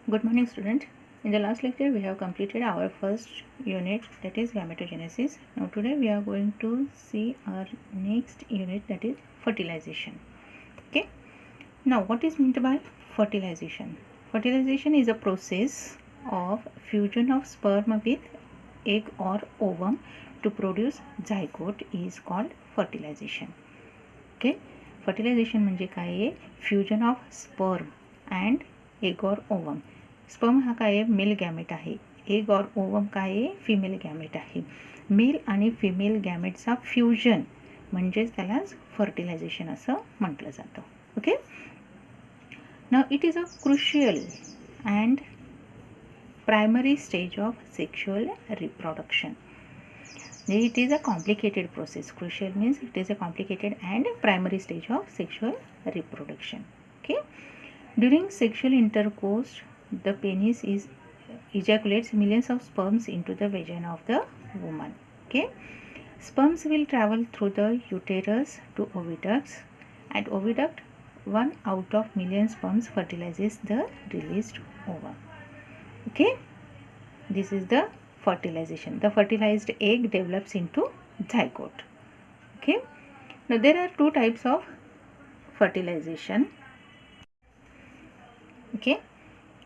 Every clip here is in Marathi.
Good morning, student. In the last lecture, we have completed our first unit, that is gametogenesis. Now, today we are going to see our next unit, that is fertilization. Okay. Now, what is meant by fertilization? Fertilization is a process of fusion of sperm with egg or ovum to produce zygote is called fertilization. Okay. Fertilization म्हणजे काय आहे? Fusion of sperm and egg और ओवम. स्पर्म हा काय आहे? मेल गॅमेट आहे. एग और ओवम काय आहे? फिमेल गॅमेट आहे. मेल आणि फिमेल गॅमेटचा फ्युजन म्हणजेच त्यालाच फर्टिलायझेशन असं म्हटलं जातं. Okay. Now it is a crucial and primary stage of sexual reproduction. It is a complicated process. Crucial means it is a complicated and primary stage of sexual reproduction. Okay. During sexual intercourse, the penis ejaculates millions of sperms into the vagina of the woman. Okay. Sperms will travel through the uterus to oviducts. At oviduct, one out of million sperms fertilizes the released ovum. Okay. This is the fertilization. The fertilized egg develops into zygote. Okay. Now there are two types of fertilization. Okay.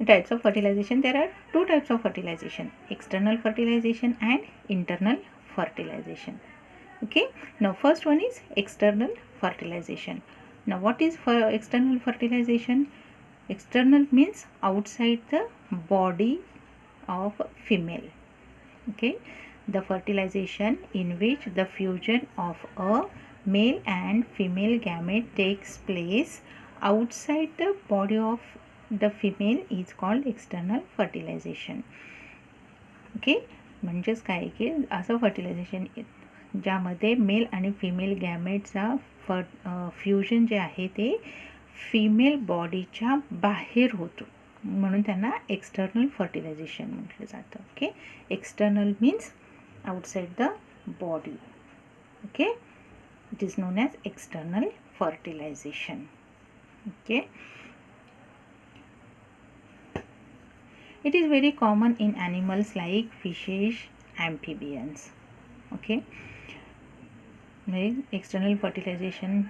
Types of fertilization. There are two types of fertilization: external fertilization and internal fertilization. Okay. Now first one is external fertilization. Now what is external fertilization? External means outside the body of female. Okay. The fertilization in which the fusion of a male and female gamete takes place outside the body of the female is called external fertilization. Okay. म्हणजेच काय की असं फर्टिलायझेशन ज्यामध्ये मेल आणि फिमेल गॅमेटचा फ्युजन जे आहे ते फिमेल बॉडीच्या बाहेर होतो म्हणून त्यांना एक्सटर्नल फर्टिलायझेशन म्हटलं जातं. Okay. External means outside the body. Okay. It is known as external fertilization. Okay. It is very common in animals like fishes, amphibians. Okay. म्हणजे एक्सटर्नल फर्टिलायझेशन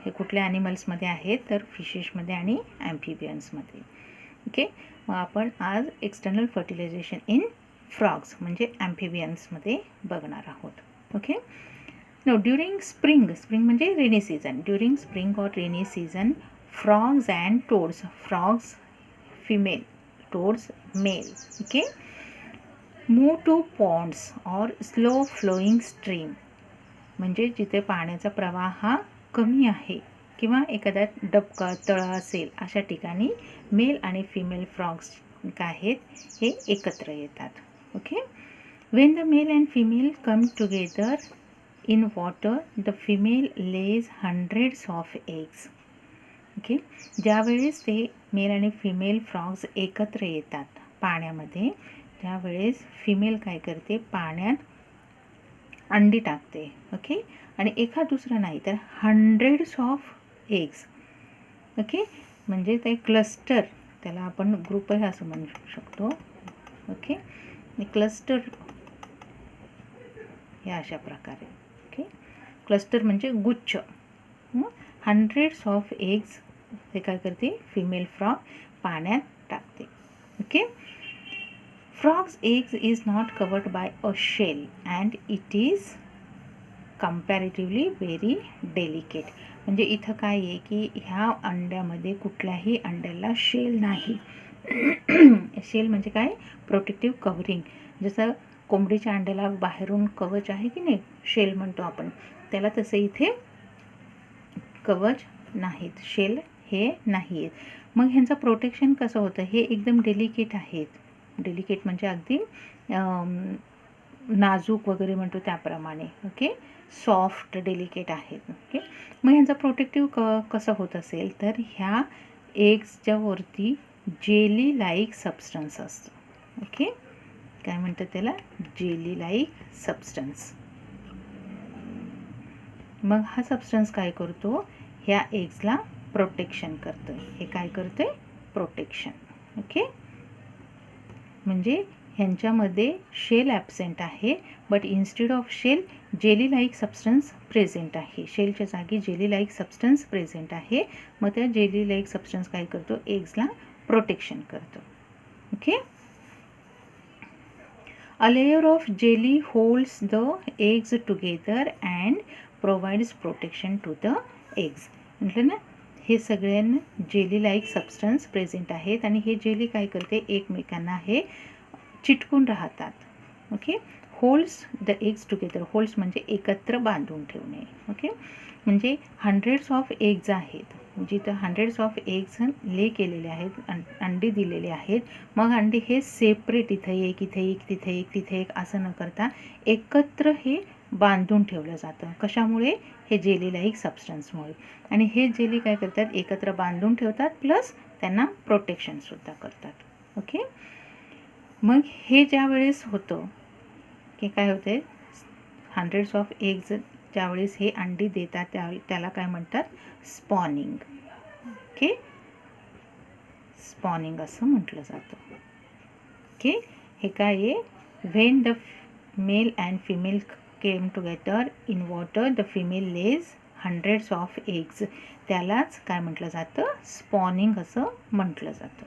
हे कुठल्या ॲनिमल्समध्ये आहेत तर फिशेसमध्ये आणि ॲम्फिबियन्समध्ये. ओके. मग आपण आज एक्सटर्नल फर्टिलायझेशन इन फ्रॉग्स म्हणजे ॲम्फिबियन्समध्ये बघणार आहोत. ओके. नो ड्युरिंग स्प्रिंग म्हणजे रेनी सीझन. ड्युरिंग स्प्रिंग और rainy season frogs and toads. Frogs female, toads male. Okay. Move to ponds और स्लो फ्लोईंग स्ट्रीम म्हणजे जिथे पाण्याचा प्रवाह हा कमी आहे किंवा एखाद्या डबका तळा असेल अशा ठिकाणी मेल आणि फिमेल फ्रॉग्स काय आहेत हे एकत्र येतात. Okay. When the male and female come together in water the female lays hundreds of eggs. Okay. ज्यावेळेस ते मेल आणि फिमेल फ्रॉग्स एकत्र येतात पाण्यामध्ये त्यावेळेस फिमेल काय करते पाण्यात अंडी टाकते. ओके. आणि एका दुसरं नाही तर हंड्रेड्स ऑफ एग्स. ओके. म्हणजे ते क्लस्टर त्याला आपण ग्रुप आहे असं म्हणू शकतो. ओके. क्लस्टर हे अशा प्रकारे. ओके. क्लस्टर म्हणजे गुच्छ. हंड्रेड्स ऑफ एग्स हे काय करते फिमेल फ्रॉग पाण्यात टाकते. Okay. Frog's eggs is not covered by a shell and it is comparatively very delicate. म्हणजे इथं काय आहे की ह्या अंड्यामध्ये कुठल्याही अंड्याला शेल नाही. शेल म्हणजे काय? Protective covering. जसं कोंबडीच्या अंड्याला बाहेरून कवच आहे की नाही शेल म्हणतो आपण त्याला तसं इथे कवच नाहीत, शेल हे नाही आहेत. मग ह्यांचं प्रोटेक्शन कसं होतं हे एकदम डेलिकेट आहेत. डेलिकेट म्हणजे अगदी नाजूक वगैरे म्हणतो त्याप्रमाणे. ओके. सॉफ्ट डेलिकेट आहेत. ओके. मग ह्यांचा प्रोटेक्टिव्ह कसं होत असेल तर ह्या एग्सच्या वरती जेली लाईक सबस्टन्स असतो. ओके. काय म्हणतात त्याला? Jelly like substance. मग हा सबस्टन्स काय करतो ह्या एग्सला प्रोटेक्शन करतं. हे काय करते? प्रोटेक्शन. ओके. म्हणजे ह्यांच्यामध्ये शेल ॲब्सेंट आहे, but instead of shell jelly like substance present आहे. शेलच्या जागी जेली लाईक सबस्टन्स प्रेझेंट आहे. मग त्या जेली लाईक सबस्टन्स काय करतो, एग्सला प्रोटेक्शन करतो. Okay. A layer of jelly holds the eggs together and provides protection to the eggs. म्हटलं ना, हे सगळ्यांना जेली लाईक सबस्टन्स प्रेझेंट आहेत आणि हे जेली काय करते, एकमेकांना हे चिटकून राहतात. Okay. Holds the eggs together. Holds म्हणजे एकत्र बांधून ठेवणे. ओके. म्हणजे हंड्रेड्स ऑफ एग्ज आहेत, जिथं हंड्रेड्स ऑफ एग्स ले केलेले आहेत, अंडी दिलेले आहेत. मग अंडी हे सेपरेट इथं एक, इथे एक, तिथे एक, तिथे एक असं न करता एकत्र हे बांधून ठेवलं जातं. कशामुळे, हे जेली लाईक सबस्टन्समुळे. आणि हे जेली काय करतात, एकत्र बांधून ठेवतात, प्लस त्यांना प्रोटेक्शनसुद्धा करतात. ओके. मग हे ज्या वेळेस होतं की काय होते, हंड्रेड्स ऑफ एग्ज ज्यावेळेस हे अंडी देतात त्याला काय म्हणतात, स्पॉनिंग. ओके. स्पॉनिंग असं म्हटलं जातं. ओके. हे काय आहे, when the male and female came together in water the female lays hundreds of eggs, त्यालाच काय म्हटलं जातं, स्पॉनिंग असं म्हटलं जातं.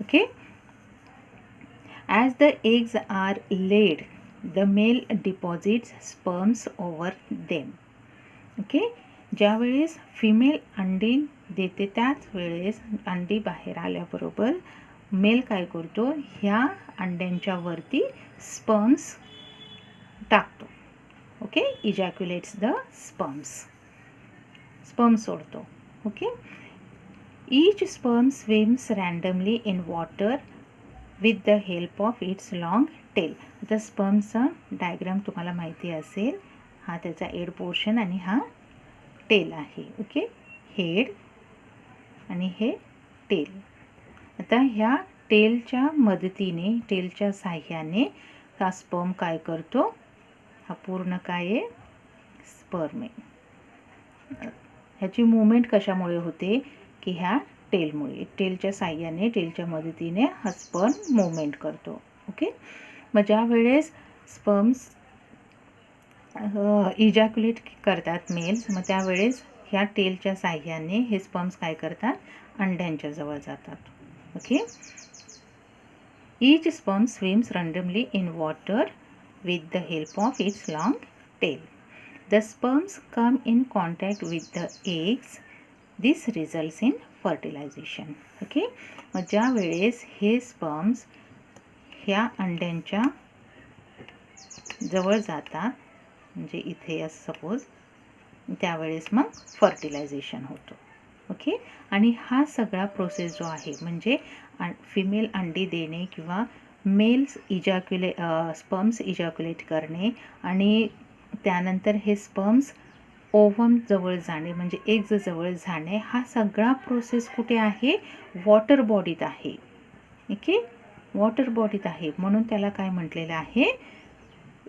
Okay. As the eggs are laid, the male deposits sperms over them. Okay. ज्यावेळेस फिमेल अंडी देते त्याच वेळेस अंडी बाहेर आल्याबरोबर मेल काय करतो, ह्या अंड्यांच्या वरती स्पर्म्स टाकतो. ओके. इजॅक्युलेट्स द स्पर्म सोडतो. Okay. Each sperm swims randomly in water with the help of its long tail. आता स्पर्मचा डायग्राम तुम्हाला माहिती असेल, हा त्याचा एड पोर्शन आणि हा टेल आहे. ओके. हेड आणि हे टेल. आता ह्या टेलच्या मदतीने, टेलच्या साह्याने हा स्पर्म काय करतो, हा पूर्ण काय आहे, स्पर्म आहे. ह्याची मूवमेंट कशामुळे होते की ह्या टेलमुळे, टेलच्या साह्याने, टेलच्या मदतीने हा स्पर्म मूवमेंट करतो. ओके. मग ज्या वेळेस स्पर्म्स इजॅक्युलेट करतात मेल्स, मग त्यावेळेस ह्या टेलच्या साह्याने हे स्पर्म्स काय करतात, अंड्यांच्या जवळ जातात. Okay. Each sperm swims randomly in water with the help of its long tail. The sperms come in contact with the eggs. This results in fertilization. Okay. मग ज्या वेळेस हे स्पर्म्स ह्या अंड्यांच्या जवळ जातात, म्हणजे इथे असं सपोज, त्यावेळेस मग फर्टिलायझेशन होतं. ओके. आणि हा सगळा प्रोसेस जो आहे, म्हणजे फिमेल अंडी देणे किंवा मेल्स स्पर्म्स इजॅक्युलेट करणे आणि त्यानंतर हे स्पर्म्स ओव्हम जवळ जाणे, म्हणजे एग्ज जवळ जाणे, हा सगळा प्रोसेस कुठे आहे, वॉटर बॉडीत आहे. ओके. वॉटर बॉडीत आहे, म्हणून त्याला काय म्हटलेलं आहे,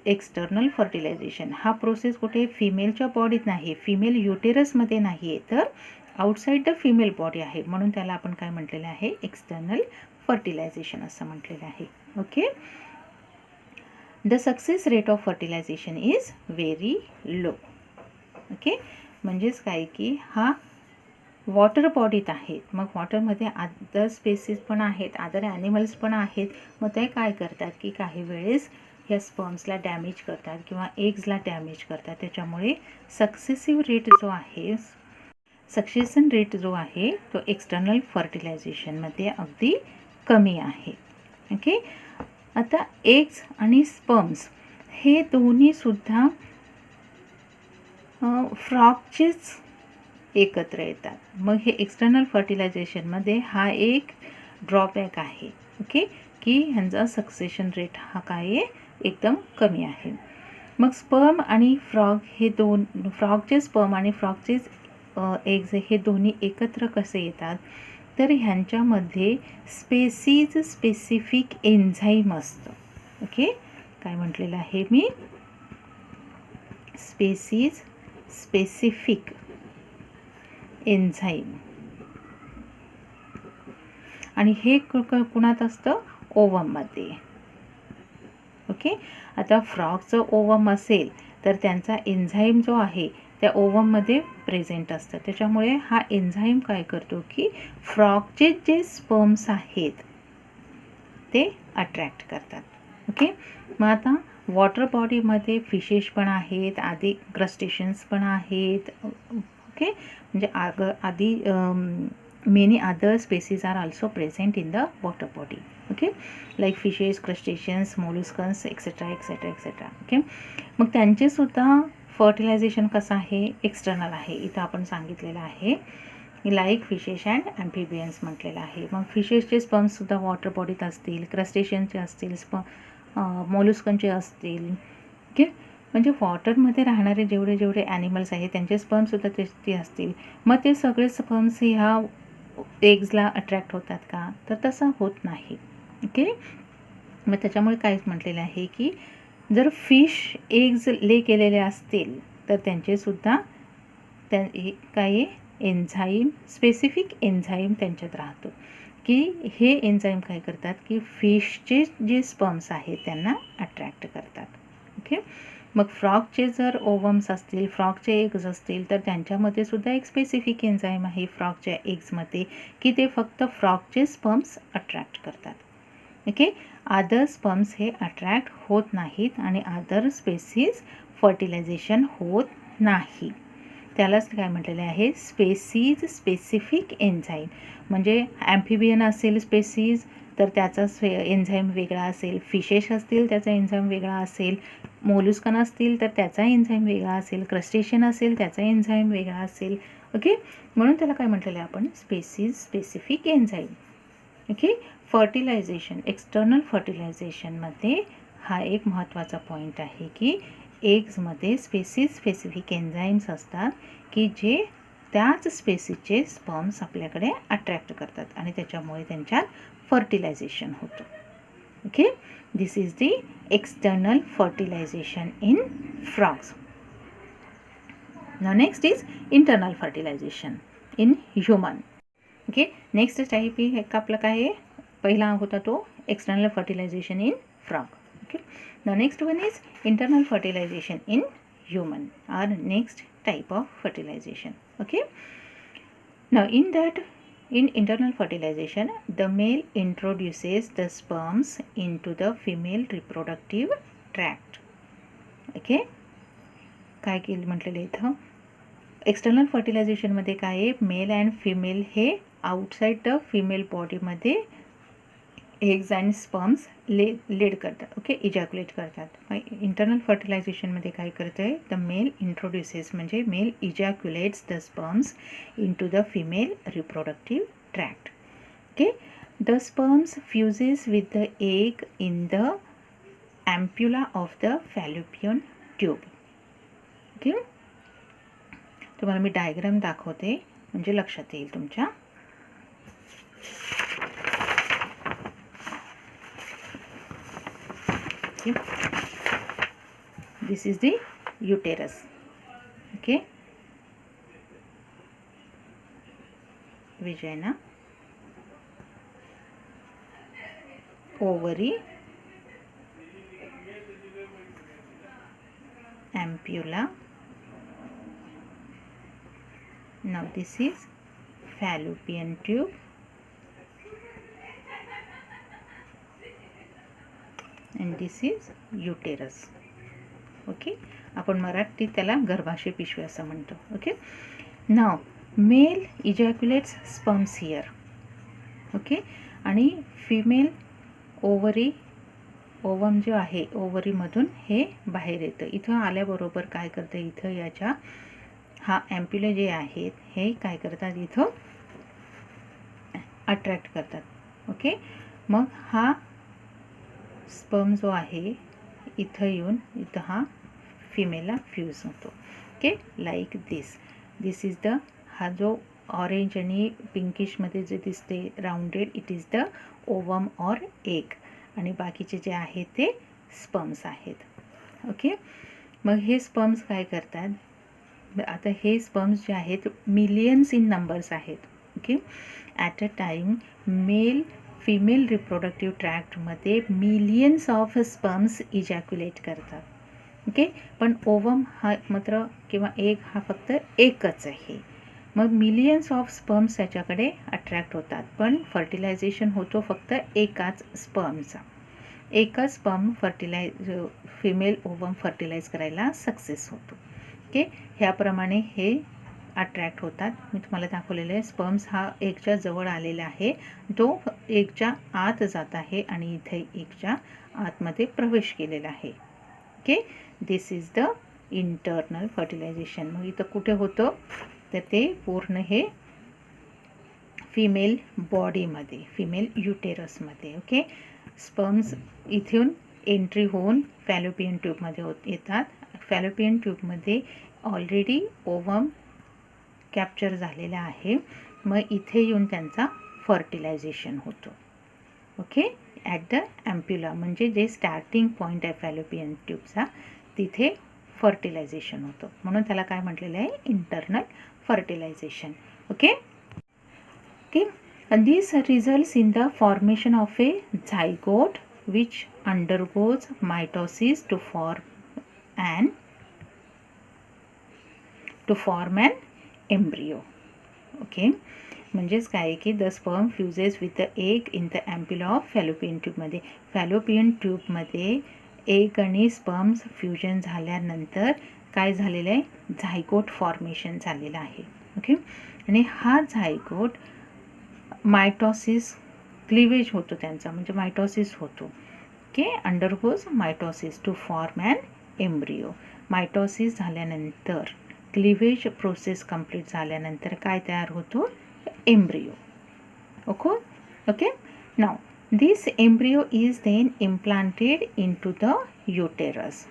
एक्सटर्नल फर्टिलायझेशन. हा प्रोसेस कुठे, फिमेलच्या बॉडीत नाही, फिमेल युटेरसमध्ये नाही आहे, तर आउटसाईड द फिमेल बॉडी आहे, म्हणून त्याला आपण काय म्हटलेलं आहे, एक्सटर्नल फर्टिलायझेशन असं म्हटलेलं आहे. Okay. The success rate of fertilization is very low. Okay. म्हणजेच काय की हा वॉटर बॉडीत आहेत, मग वॉटरमध्ये अदर स्पेसीस पण आहेत, अदर ॲनिमल्स पण आहेत. मग ते काय करतात की काही वेळेस ह्या स्पर्म्सला डॅमेज करतात किंवा एग्सला डॅमेज करतात. त्याच्यामुळे सक्सेशन रेट जो आहे तो एक्सटर्नल फर्टिलायझेशनमध्ये अगदी कमी आहे. ओके. आता एग्स आणि स्पर्म्स हे दोन्हीसुद्धा फ्रॉगचेच एकत्र येतात. मग हे एक्सटर्नल फर्टिलायझेशनमध्ये हा एक ड्रॉबॅक आहे. ओके. की ह्यांचा सक्सेशन रेट हा काय आहे, एकदम कमी आहे. मग स्पर्म आणि फ्रॉग हे फ्रॉगचे स्पर्म आणि फ्रॉगचेच एग्ज हे दोन्ही एकत्र कसे येतात, तर ह्यांच्यामध्ये स्पेसिफिक एन्झाईम असतं. ओके. काय म्हटलेलं आहे मी, स्पेसिफिक एन्झाईम. आणि हे कुणात असतं, ओवममध्ये. ओके. आता फ्रॉगचं ओवम असेल तर त्यांचा एन्झाईम जो आहे त्या ओवममध्ये प्रेझेंट असतं. त्याच्यामुळे हा एन्झाईम काय करतो की फ्रॉगचे जे स्पर्म्स आहेत ते अट्रॅक्ट करतात. ओके. मग आता वॉटर बॉडीमध्ये फिशेस पण आहेत, आधी क्रस्टेशियन्स पण आहेत. ओके. म्हणजे आधी many other species are also present in the water body. Okay. Like fishes, crustaceans, molluscans etcetera etcetera etcetera. Okay. मग त्यांचेसुद्धा फर्टिलायझेशन कसं आहे, एक्सटर्नल आहे. इथं आपण सांगितलेलं आहे लाईक फिशेस अँड ॲम्फिबियन्स म्हटलेलं आहे. मग फिशेसचे स्पर्म्ससुद्धा वॉटर बॉडीत असतील, क्रस्टेशियनचे असतील, मोलस्कनचे असतील. ओके. म्हणजे वॉटरमध्ये राहणारे जेवढे ॲनिमल्स आहेत त्यांचे स्पर्मसुद्धा ते असतील. मग ते सगळे स्पर्म्स ह्या एग्जला अट्रॅक्ट होतात का, तर तसं होत नाही. ओके. मग त्याच्यामुळे काहीच म्हटलेलं आहे की जर फिश एग्ज ले केलेले असतील तर त्यांचेसुद्धा काही एन्झाईम, स्पेसिफिक एन्झाईम त्यांच्यात राहतो की हे एन्झाईम काय करतात की फिशचे जे स्पर्म्स आहेत त्यांना अट्रॅक्ट करतात. ओके. मग फ्रॉगचे जर ओवम्स असतील, फ्रॉगचे एग्ज असतील तर त्यांच्यामध्ये सुद्धा एक स्पेसिफिक एन्झाईम आहे फ्रॉगच्या एग्जमध्ये की ते फक्त फ्रॉगचे स्पर्म्स अट्रॅक्ट करतात. ओके. अदर स्पर्म्स हे अट्रॅक्ट होत नाहीत आणि अदर स्पेसीज फर्टिलायझेशन होत नाही. त्यालाच काय म्हटलेले आहे, स्पेसीज स्पेसिफिक एन्झाईम. म्हणजे ॲम्फिबियन असेल स्पेसीज तर त्याचा एन्झाईम वेगळा असेल, फिशेस असतील त्याचा एन्झाईम वेगळा असेल, मोलस्कन असतील तर त्याचा एन्झाईम वेगळा असेल, क्रस्टेशियन असेल त्याचा एन्झाईम वेगळा असेल. ओके. म्हणून त्याला काय म्हटलेलं आहे आपण, species specific enzyme. Okay. Fertilisation, external फर्टिलायझेशनमध्ये हा एक महत्त्वाचा पॉईंट आहे की एग्जमध्ये स्पेसिफिक एन्झाईम्स असतात की जे त्याच स्पेसीचे स्पर्म्स आपल्याकडे अट्रॅक्ट करतात आणि त्याच्यामुळे त्यांच्यात फर्टिलायझेशन होतं. Okay. This is the external fertilization in frogs. Now next is internal fertilization in human. Okay. Next type एक आपलं काय आहे, पहिला होता तो external fertilization in frog. Okay. The next one is internal fertilization in human, or next type of fertilization. Okay. Now in internal fertilization, the male introduces the sperms into the female reproductive tract. Okay. काय केलं म्हटलेलं इथं, एक्सटर्नल फर्टिलायझेशनमध्ये काय आहे, मेल अँड फिमेल हे आउटसाइड द फिमेल बॉडीमध्ये एग्ज अँड स्पर्म्स लेड करतात. ओके. इजॅक्युलेट करतात. इंटरनल फर्टिलायझेशनमध्ये काय करतं आहे, द मेल इंट्रोड्युसेस म्हणजे male ejaculates the sperms into the female reproductive tract. Okay. The sperms fuses with the egg in the ampulla of the Fallopian tube. Okay. तुम्हाला मी डायग्राम दाखवते म्हणजे लक्षात येईल तुमच्या. This is the uterus. Okay. Vagina, ovary, ampulla. Now this is fallopian tube. And this is uterus. Okay. आपण मराठीत त्याला गर्भाशय पिशवी असं म्हणतो. ओके. Now male ejaculates sperms here. Okay. आणि फिमेल ओवम जो आहे ओव्हरीमधून हे बाहेर येतं. इथं आल्याबरोबर काय करतं, इथं याच्या हा ॲम्प्युला जे आहेत हे काय करतात, इथं अट्रॅक्ट करतात. ओके. मग हा स्पर्म जो आहे इथं येऊन इथं हा फिमेलला फ्यूज होतो. Okay. Like this is the, हा जो ऑरेंज आणि पिंकिशमध्ये जे दिसते rounded, it is the ovum or egg आणि बाकीचे जे आहेत ते स्पर्म्स आहेत. ओके. मग हे स्पर्म्स काय करतात, आता हे स्पर्म्स जे आहेत मिलियन्स इन नंबर्स आहेत. Okay. At a time male female reproductive ट्रॅक्टमध्ये मिलियन्स ऑफ स्पर्म्स इजॅक्युलेट करतात. ओके, पण ओवम हा मात्र किंवा एग हा फक्त एकच आहे. मग मिलियन्स ऑफ स्पर्म्स त्याच्याकडे अट्रॅक्ट होतात, पण फर्टिलायझेशन होतो फक्त एकाच स्पर्मचा. एकच स्पर्म फिमेल ओवम फर्टिलाइज करायला सक्सेस होतो. ओके, ह्याप्रमाणे हे अट्रॅक्ट होतात. मी तुम्हाला दाखवलेलं आहे स्पर्म्स हा एगच्या जवळ आलेला आहे, तो एगच्या आत जात आहे आणि इथे एगच्या आतमध्ये प्रवेश केलेला आहे. Okay, this is the internal fertilization. मग इथं कुठे होतं तर ते पूर्ण हे फिमेल बॉडीमध्ये, फिमेल युटेरसमध्ये. ओके, स्पर्म्स इथून एंट्री होऊन फॅलोपियन ट्यूबमध्ये येतात. फॅलोपियन ट्यूबमध्ये ऑलरेडी ओवम कॅप्चर झालेला आहे. मग इथे येऊन त्यांचा फर्टिलायझेशन होतो. ओके, ॲट द ॲम्प्युला म्हणजे जे स्टार्टिंग पॉईंट आहे फॅलोपियन ट्यूबचा, तिथे फर्टिलायझेशन होतं. म्हणून त्याला काय म्हटलेलं आहे, internal fertilisation. Okay okay, this results in the formation of a zygote which undergoes mitosis to form an embryo. Okay, म्हणजेच काय की the sperm fuses with the egg in the ampulla of Fallopian ट्यूबमध्ये. फॅलोपियन ट्यूबमध्ये एग आणि स्पर्म्स फ्युजन झाल्यानंतर काय झालेलं आहे, झायगोट फॉर्मेशन झालेलं आहे. ओके, आणि हा झायगोट मायटॉसिस क्लिवेज होतो त्यांचा, म्हणजे मायटॉसिस होतो. Okay, undergoes mitosis to form an embryo. Mitosis झाल्यानंतर क्लिवेज प्रोसेस कंप्लीट झाल्यानंतर काय तयार होतो, embryo. Okay, now this embryo is then implanted into the uterus.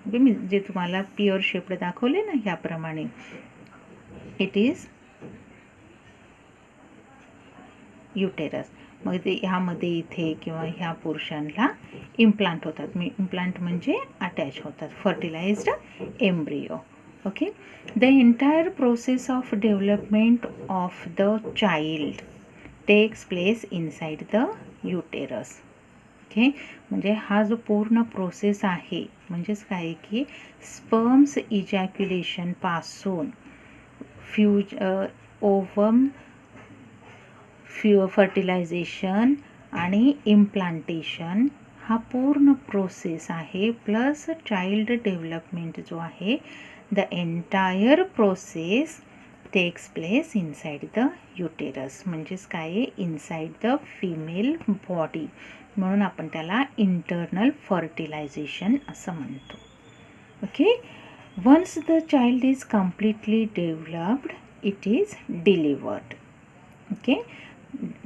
मी जे तुम्हाला पिअर शेप्ड दाखवले ना ह्याप्रमाणे, इट इज युटेरस. मग ते ह्यामध्ये इथे किंवा ह्या पोर्शनला इम्प्लांट होतात. इम्प्लांट म्हणजे अटॅच होतात, fertilized embryo. Okay, the entire process of development of the child takes place inside the uterus. Okay, म्हणजे हा जो पूर्ण प्रोसेस आहे, म्हणजेच काय की स्पर्म्स इजॅक्युलेशन पासून ओवम फर्टिलायझेशन आणि इम्प्लांटेशन हा पूर्ण प्रोसेस आहे, प्लस चाइल्ड डेव्हलपमेंट जो आहे, the entire process takes place inside the uterus. म्हणजेच काय, इनसाइड द फिमेल बॉडी, म्हणून आपण त्याला इंटरनल फर्टिलायझेशन असं म्हणतो. Okay, once the child is completely developed it is delivered. Okay,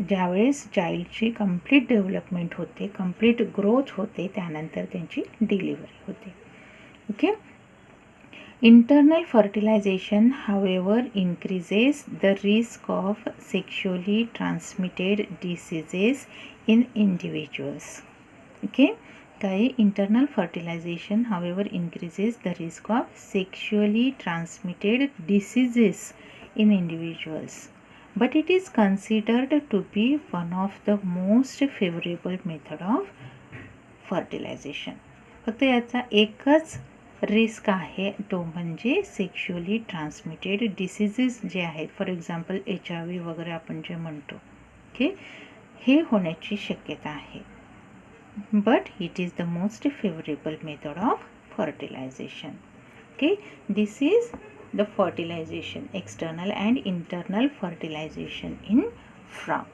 ज्यावेळेस चाइल्डची कंप्लीट डेव्हलपमेंट होते, कंप्लीट ग्रोथ होते, त्यानंतर त्यांची डिलिव्हरी होते. Okay, internal fertilisation however increases the risk of sexually transmitted diseases in individuals. Okay, काय, internal fertilisation however increases the risk of sexually transmitted diseases in individuals, but it is considered to be one of the most favorable method of fertilization. फक्त याचा एकच रिस्क आहे, तो म्हणजे सेक्शुअली ट्रान्समिटेड डिसीजेस जे आहेत, फॉर एक्झाम्पल HIV वगैरे आपण जे म्हणतो, ओके, हे होण्याची शक्यता आहे. But it is the most favourable method of fertilization. Okay, this is the fertilization, external and internal fertilization in frog.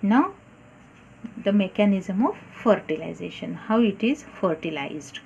Now the mechanism of fertilization, how it is fertilized.